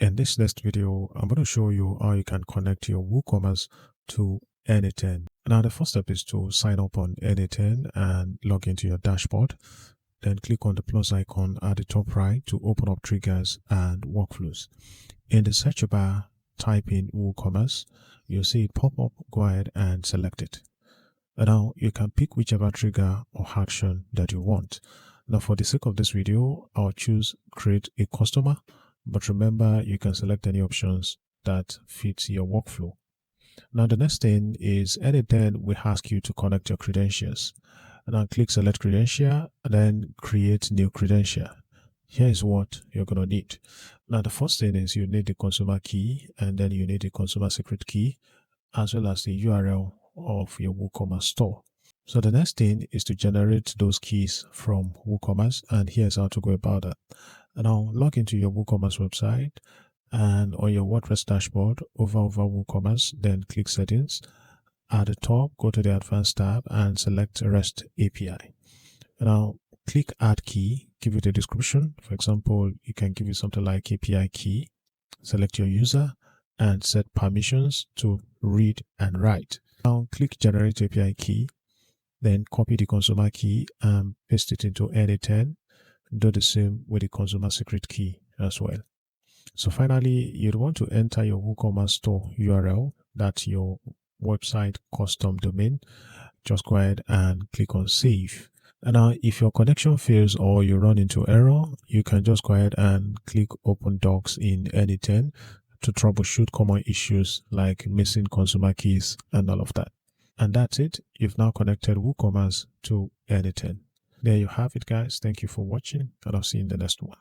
In this next video, I'm going to show you how you can connect your WooCommerce to n8n. Now, the first step is to sign up on n8n and log into your dashboard. Then click on the plus icon at the top right to open up triggers and workflows. In the search bar, type in WooCommerce. You'll see it pop up. Go ahead and select it. And now you can pick whichever trigger or action that you want. Now, for the sake of this video, I'll choose create a customer. But remember, you can select any options that fits your workflow. Now, the next thing is n8n will ask you to connect your credentials. Now, click select credential, and then create new credential. Here is what you're going to need. Now, the first thing is you need the consumer key, and then you need the consumer secret key, as well as the URL of your WooCommerce store. So the next thing is to generate those keys from WooCommerce, and here's how to go about that. Now log into your WooCommerce website, and on your WordPress dashboard, over WooCommerce, then click settings. At the top, go to the advanced tab and select REST API. Now click add key, give it a description. For example, you can give it something like API key, select your user and set permissions to read and write. Now click generate API key, then copy the consumer key and paste it into n8n. Do the same with the consumer secret key as well. So finally, you'd want to enter your WooCommerce store URL, that's your website custom domain. Just go ahead and click on save. And now if your connection fails or you run into error, you can just go ahead and click open docs in n8n to troubleshoot common issues like missing consumer keys and all of that. And that's it. You've now connected WooCommerce to n8n. There you have it, guys. Thank you for watching, and I'll see you in the next one.